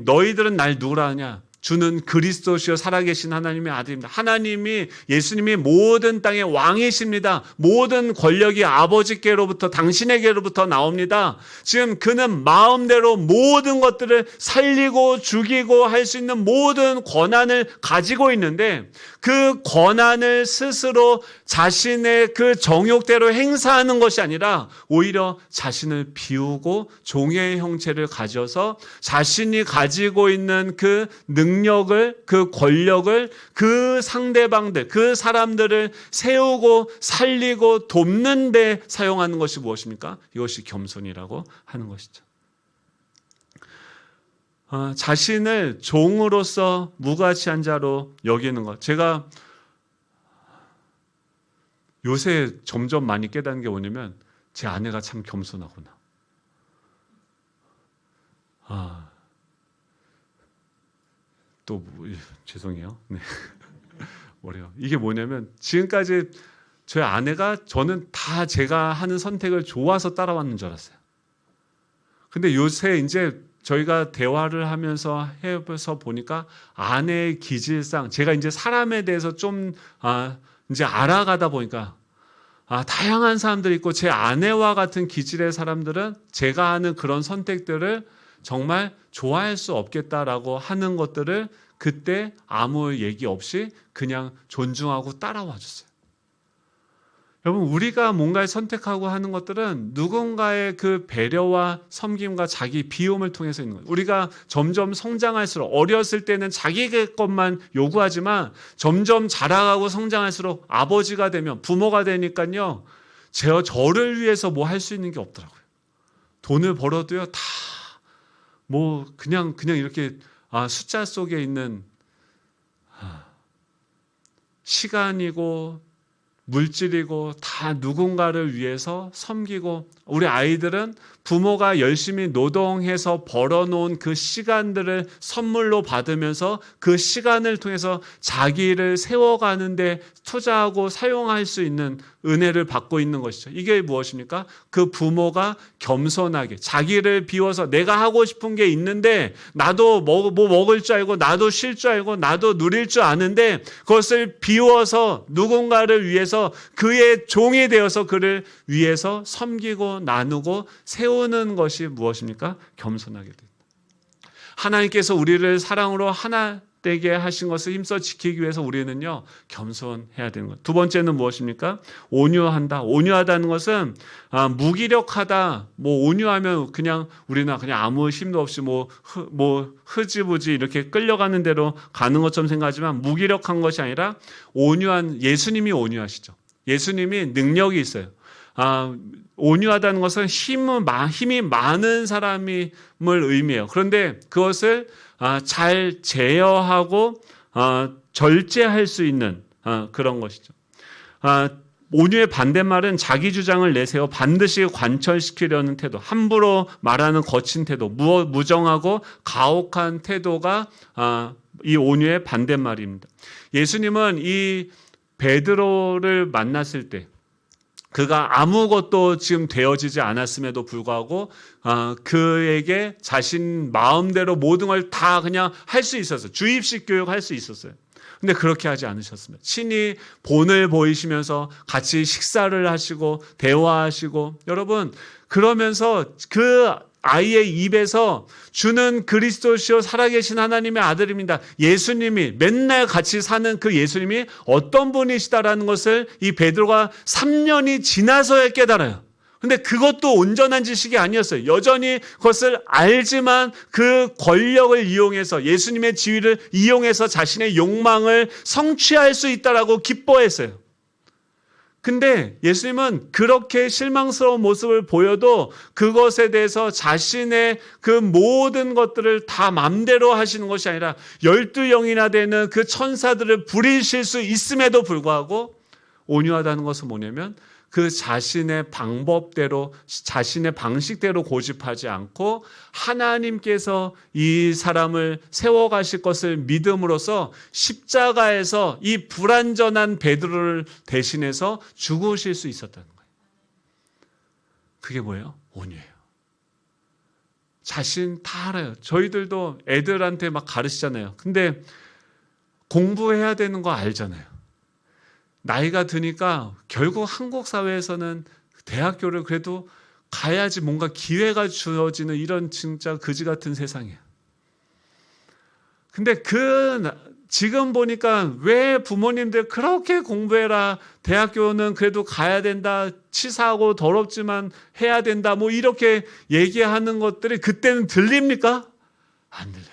너희들은 날 누구라 하냐? 주는 그리스도시요 살아계신 하나님의 아들입니다. 하나님이 예수님이 모든 땅의 왕이십니다. 모든 권력이 아버지께로부터 당신에게로부터 나옵니다. 지금 그는 마음대로 모든 것들을 살리고 죽이고 할 수 있는 모든 권한을 가지고 있는데 그 권한을 스스로 자신의 그 정욕대로 행사하는 것이 아니라 오히려 자신을 비우고 종의 형체를 가져서 자신이 가지고 있는 그 능력을 그 권력을 그 상대방들 그 사람들을 세우고 살리고 돕는 데 사용하는 것이 무엇입니까? 이것이 겸손이라고 하는 것이죠. 자신을 종으로서 무가치한 자로 여기는 것. 제가 요새 점점 많이 깨닫는 게 뭐냐면 제 아내가 참 겸손하구나. 죄송해요. 네. 어려워. 이게 뭐냐면 지금까지 저희 아내가 저는 다 제가 하는 선택을 좋아서 따라왔는 줄 알았어요. 근데 요새 이제 저희가 대화를 하면서 해서 보니까 아내의 기질상 제가 이제 사람에 대해서 좀 이제 알아가다 보니까 다양한 사람들이 있고 제 아내와 같은 기질의 사람들은 제가 하는 그런 선택들을 정말 좋아할 수 없겠다라고 하는 것들을 그때 아무 얘기 없이 그냥 존중하고 따라와 줬어요. 여러분, 우리가 뭔가를 선택하고 하는 것들은 누군가의 그 배려와 섬김과 자기 비움을 통해서 있는 거예요. 우리가 점점 성장할수록 어렸을 때는 자기 것만 요구하지만 점점 자라가고 성장할수록 아버지가 되면 부모가 되니까요. 저를 위해서 뭐 할 수 있는 게 없더라고요. 돈을 벌어도요. 다 뭐 그냥 이렇게 숫자 속에 있는 시간이고 물질이고 다 누군가를 위해서 섬기고, 우리 아이들은 부모가 열심히 노동해서 벌어놓은 그 시간들을 선물로 받으면서 그 시간을 통해서 자기를 세워가는데 투자하고 사용할 수 있는 은혜를 받고 있는 것이죠. 이게 무엇입니까? 그 부모가 겸손하게 자기를 비워서 내가 하고 싶은 게 있는데 나도 뭐 먹을 줄 알고 나도 쉴 줄 알고 나도 누릴 줄 아는데 그것을 비워서 누군가를 위해서 그의 종이 되어서 그를 위해서 섬기고 나누고 세우는 것이 무엇입니까? 겸손하게 된다. 하나님께서 우리를 사랑으로 하나 되게 하신 것을 힘써 지키기 위해서 우리는요, 겸손해야 되는 것. 두 번째는 무엇입니까? 온유한다. 온유하다는 것은 무기력하다. 뭐 온유하면 우리는 그냥 아무 힘도 없이 흐지부지 이렇게 끌려가는 대로 가는 것처럼 생각하지만 무기력한 것이 아니라 온유한, 예수님이 온유하시죠. 예수님이 능력이 있어요. 온유하다는 것은 힘이 많은 사람을 의미해요. 그런데 그것을 잘 제어하고 절제할 수 있는 그런 것이죠. 온유의 반대말은 자기 주장을 내세워 반드시 관철시키려는 태도, 함부로 말하는 거친 태도, 무정하고 가혹한 태도가 이 온유의 반대말입니다. 예수님은 이 베드로를 만났을 때 그가 아무것도 지금 되어지지 않았음에도 불구하고 그에게 자신 마음대로 모든 걸 다 그냥 할 수 있었어요. 주입식 교육할 수 있었어요. 근데 그렇게 하지 않으셨습니다. 친히 본을 보이시면서 같이 식사를 하시고 대화하시고, 여러분, 그러면서 그 아이의 입에서 주는 그리스도시요 살아계신 하나님의 아들입니다. 예수님이 맨날 같이 사는 그 예수님이 어떤 분이시다라는 것을 이 베드로가 3년이 지나서야 깨달아요. 근데 그것도 온전한 지식이 아니었어요. 여전히 그것을 알지만 그 권력을 이용해서, 예수님의 지위를 이용해서 자신의 욕망을 성취할 수 있다라고 기뻐했어요. 근데 예수님은 그렇게 실망스러운 모습을 보여도 그것에 대해서 자신의 그 모든 것들을 다 맘대로 하시는 것이 아니라 12영이나 되는 그 천사들을 부리실 수 있음에도 불구하고 온유하다는 것은 뭐냐면 그 자신의 방법대로, 자신의 방식대로 고집하지 않고 하나님께서 이 사람을 세워가실 것을 믿음으로써 십자가에서 이 불완전한 베드로를 대신해서 죽으실 수 있었다는 거예요. 그게 뭐예요? 온유예요. 자신 다 알아요. 저희들도 애들한테 막 가르치잖아요. 근데 공부해야 되는 거 알잖아요. 나이가 드니까 결국 한국 사회에서는 대학교를 그래도 가야지 뭔가 기회가 주어지는 이런 진짜 그지 같은 세상이에요. 근데 지금 보니까 왜 부모님들 그렇게 공부해라, 대학교는 그래도 가야 된다, 치사하고 더럽지만 해야 된다, 뭐 이렇게 얘기하는 것들이 그때는 들립니까? 안 들려요.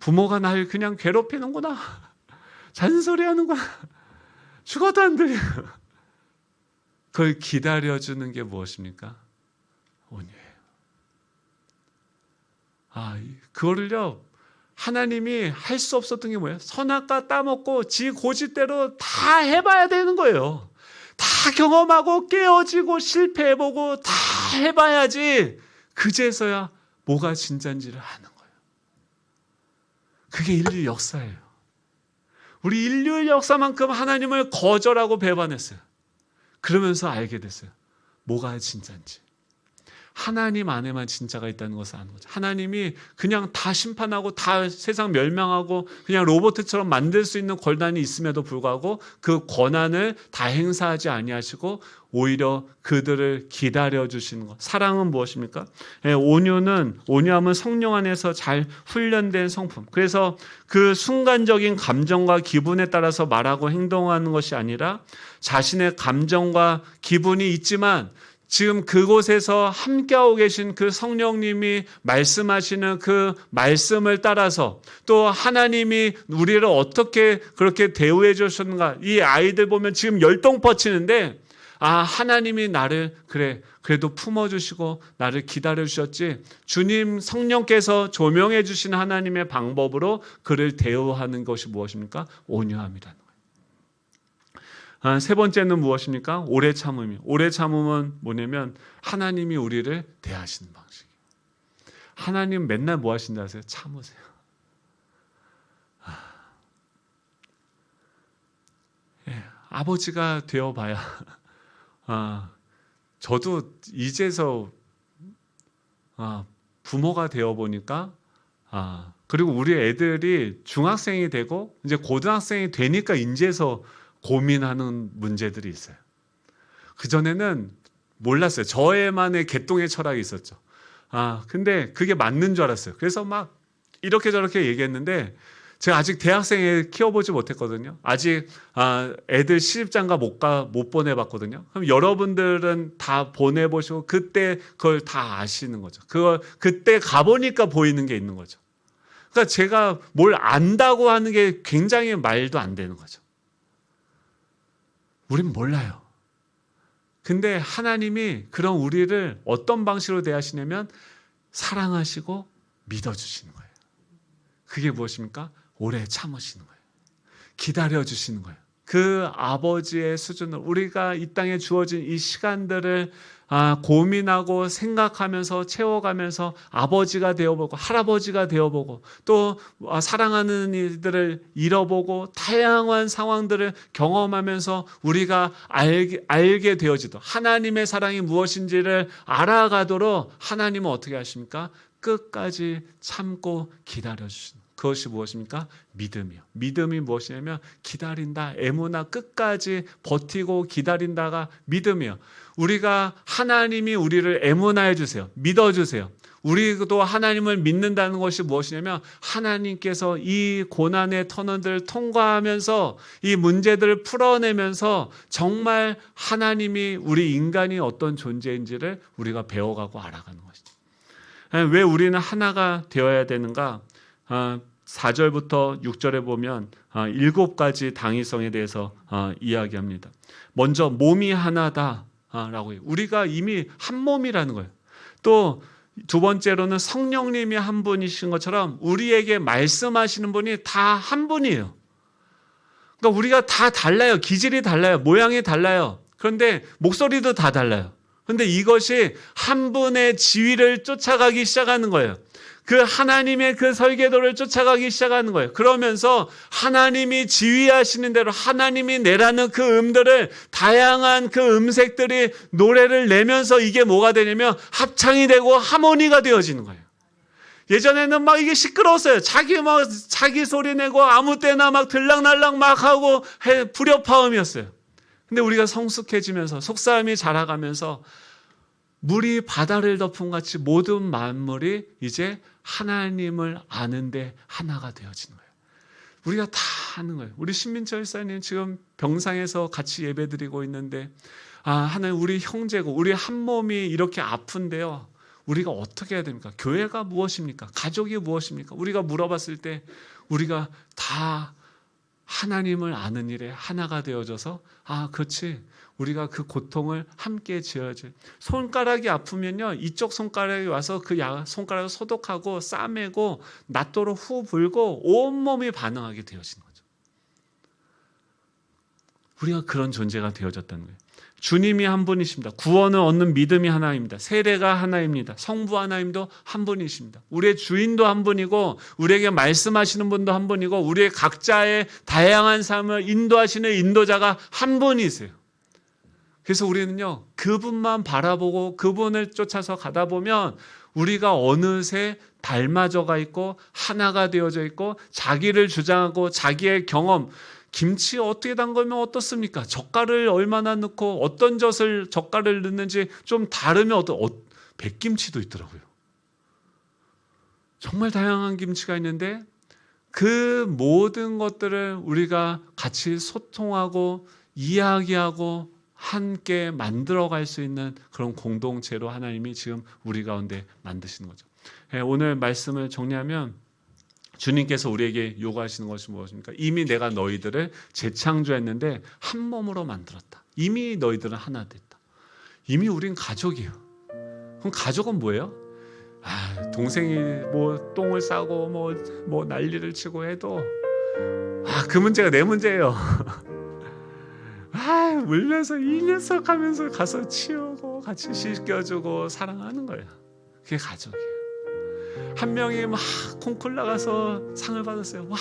부모가 날 그냥 괴롭히는구나, 잔소리하는구나, 죽어도 안 들려. 그걸 기다려주는 게 무엇입니까? 온유예요. 그거를요, 하나님이 할 수 없었던 게 뭐예요? 선악과 따먹고 지 고집대로 다 해봐야 되는 거예요. 다 경험하고 깨어지고 실패해보고 다 해봐야지 그제서야 뭐가 진짜인지를 아는 거예요. 그게 인류 역사예요. 우리 인류의 역사만큼 하나님을 거절하고 배반했어요. 그러면서 알게 됐어요. 뭐가 진짜인지. 하나님 안에만 진짜가 있다는 것을 아는 거죠. 하나님이 그냥 다 심판하고 다 세상 멸망하고 그냥 로봇처럼 만들 수 있는 권한이 있음에도 불구하고 그 권한을 다 행사하지 아니하시고 오히려 그들을 기다려 주시는 것. 사랑은 무엇입니까? 온유함은 성령 안에서 잘 훈련된 성품. 그래서 그 순간적인 감정과 기분에 따라서 말하고 행동하는 것이 아니라 자신의 감정과 기분이 있지만 지금 그곳에서 함께하고 계신 그 성령님이 말씀하시는 그 말씀을 따라서 또 하나님이 우리를 어떻게 그렇게 대우해 주셨는가. 이 아이들 보면 지금 열동 뻗치는데 하나님이 나를 그래도 품어주시고 나를 기다려주셨지, 주님 성령께서 조명해 주신 하나님의 방법으로 그를 대우하는 것이 무엇입니까? 온유함이라는 거예요. 세 번째는 무엇입니까? 오래 참음이요. 오래 참음은 뭐냐면 하나님이 우리를 대하시는 방식이에요. 하나님 맨날 뭐 하신다 하세요? 참으세요. 아버지가 되어봐야 저도 이제서 부모가 되어 보니까 그리고 우리 애들이 중학생이 되고 이제 고등학생이 되니까 이제서 고민하는 문제들이 있어요. 그전에는 몰랐어요. 저에만의 개똥의 철학이 있었죠. 근데 그게 맞는 줄 알았어요. 그래서 막 이렇게 저렇게 얘기했는데 제가 아직 대학생에 키워보지 못했거든요. 아직 애들 시집장가 못 보내봤거든요. 그럼 여러분들은 다 보내보시고 그때 그걸 다 아시는 거죠. 그때 가보니까 보이는 게 있는 거죠. 그러니까 제가 뭘 안다고 하는 게 굉장히 말도 안 되는 거죠. 우린 몰라요. 근데 하나님이 그런 우리를 어떤 방식으로 대하시냐면 사랑하시고 믿어주시는 거예요. 그게 무엇입니까? 오래 참으시는 거예요. 기다려주시는 거예요. 그 아버지의 수준을 우리가 이 땅에 주어진 이 시간들을 고민하고 생각하면서 채워가면서 아버지가 되어보고 할아버지가 되어보고 또 사랑하는 이들을 잃어보고 다양한 상황들을 경험하면서 우리가 알게 되어지도 하나님의 사랑이 무엇인지를 알아가도록 하나님은 어떻게 하십니까? 끝까지 참고 기다려주시는 그것이 무엇입니까? 믿음이요. 믿음이 무엇이냐면 기다린다. 애무나 끝까지 버티고 기다린다가 믿음이요. 우리가 하나님이 우리를 애무나해 주세요. 믿어주세요. 우리도 하나님을 믿는다는 것이 무엇이냐면 하나님께서 이 고난의 터널들을 통과하면서 이 문제들을 풀어내면서 정말 하나님이 우리 인간이 어떤 존재인지를 우리가 배워가고 알아가는 것이죠. 왜 우리는 하나가 되어야 되는가? 4절부터 6절에 보면 7가지 당위성에 대해서 이야기합니다. 먼저 몸이 하나다라고 해요. 우리가 이미 한 몸이라는 거예요. 또 두 번째로는 성령님이 한 분이신 것처럼 우리에게 말씀하시는 분이 다 한 분이에요. 그러니까 우리가 다 달라요. 기질이 달라요. 모양이 달라요. 그런데 목소리도 다 달라요. 그런데 이것이 한 분의 지위를 쫓아가기 시작하는 거예요. 그 하나님의 그 설계도를 쫓아가기 시작하는 거예요. 그러면서 하나님이 지휘하시는 대로 하나님이 내라는 그 음들을 다양한 그 음색들이 노래를 내면서 이게 뭐가 되냐면 합창이 되고 하모니가 되어지는 거예요. 예전에는 막 이게 시끄러웠어요. 자기 소리 내고 아무 때나 막 들락날락 막 하고 불협화음이었어요. 근데 우리가 성숙해지면서 속사람이 자라가면서 물이 바다를 덮은 같이 모든 만물이 이제 하나님을 아는데 하나가 되어지는 거예요. 우리가 다 아는 거예요. 우리 신민철 집사님 지금 병상에서 같이 예배드리고 있는데 하나님 우리 형제고 우리 한 몸이 이렇게 아픈데요. 우리가 어떻게 해야 됩니까? 교회가 무엇입니까? 가족이 무엇입니까? 우리가 물어봤을 때 우리가 다 하나님을 아는 일에 하나가 되어져서 그렇지. 우리가 그 고통을 함께 지어야지. 손가락이 아프면요. 이쪽 손가락이 와서 그 손가락을 소독하고 싸매고 낫도록 후 불고 온몸이 반응하게 되어지는 거죠. 우리가 그런 존재가 되어졌다는 거예요. 주님이 한 분이십니다. 구원을 얻는 믿음이 하나입니다. 세례가 하나입니다. 성부 하나님도 한 분이십니다. 우리의 주인도 한 분이고 우리에게 말씀하시는 분도 한 분이고 우리의 각자의 다양한 삶을 인도하시는 인도자가 한 분이세요. 그래서 우리는요, 그분만 바라보고 그분을 쫓아서 가다 보면 우리가 어느새 닮아져가 있고 하나가 되어져 있고 자기를 주장하고 자기의 경험, 김치 어떻게 담그면 어떻습니까? 젓갈을 얼마나 넣고 어떤 젓갈을 넣는지 좀 다르면 백김치도 있더라고요. 정말 다양한 김치가 있는데 그 모든 것들을 우리가 같이 소통하고 이야기하고 함께 만들어갈 수 있는 그런 공동체로 하나님이 지금 우리 가운데 만드시는 거죠. 오늘 말씀을 정리하면 주님께서 우리에게 요구하시는 것이 무엇입니까? 이미 내가 너희들을 재창조했는데 한 몸으로 만들었다. 이미 너희들은 하나 됐다. 이미 우린 가족이에요. 그럼 가족은 뭐예요? 동생이 뭐 똥을 싸고 뭐 난리를 치고 해도 그 문제가 내 문제예요. 울면서 이 녀석 하면서 가서 치우고 같이 씻겨주고 사랑하는 거예요. 그게 가족이에요. 한 명이 막 콩쿨 나가서 상을 받았어요. 와,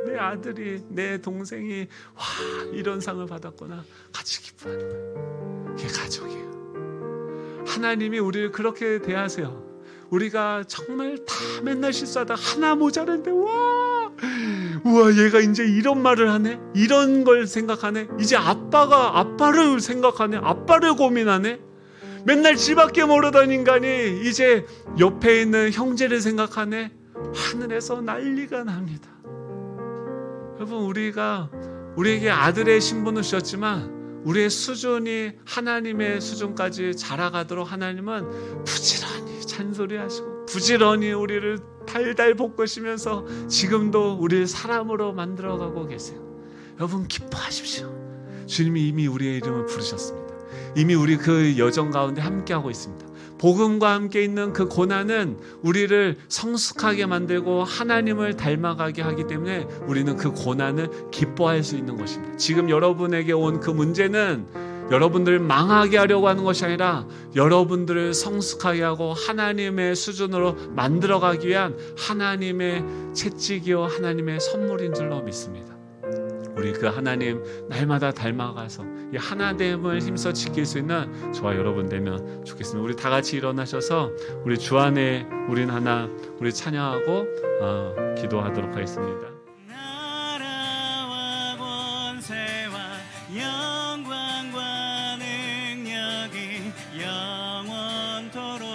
내 아들이, 내 동생이 와 이런 상을 받았구나. 같이 기뻐하는 거예요. 그게 가족이에요. 하나님이 우리를 그렇게 대하세요. 우리가 정말 다 맨날 실수하다 하나 모자란데 우와 얘가 이제 이런 말을 하네, 이런 걸 생각하네, 이제 아빠를 생각하네, 아빠를 고민하네, 맨날 지밖에 모르던 인간이 이제 옆에 있는 형제를 생각하네. 하늘에서 난리가 납니다. 여러분, 우리에게 아들의 신분을 주셨지만 우리의 수준이 하나님의 수준까지 자라가도록 하나님은 부지런히 잔소리하시고 부지런히 우리를 달달 볶으시면서 지금도 우리를 사람으로 만들어가고 계세요. 여러분, 기뻐하십시오. 주님이 이미 우리의 이름을 부르셨습니다. 이미 우리 그 여정 가운데 함께하고 있습니다. 복음과 함께 있는 그 고난은 우리를 성숙하게 만들고 하나님을 닮아가게 하기 때문에 우리는 그 고난을 기뻐할 수 있는 것입니다. 지금 여러분에게 온 그 문제는 여러분들을 망하게 하려고 하는 것이 아니라 여러분들을 성숙하게 하고 하나님의 수준으로 만들어가기 위한 하나님의 채찍이요 하나님의 선물인 줄로 믿습니다. 우리 그 하나님 날마다 닮아가서 이 하나됨을 힘써 지킬 수 있는 저와 여러분 되면 좋겠습니다. 우리 다 같이 일어나셔서 우리 주 안에 우린 하나, 우리 찬양하고 기도하도록 하겠습니다. 나라와 권세와 영광과 능력이 영원토록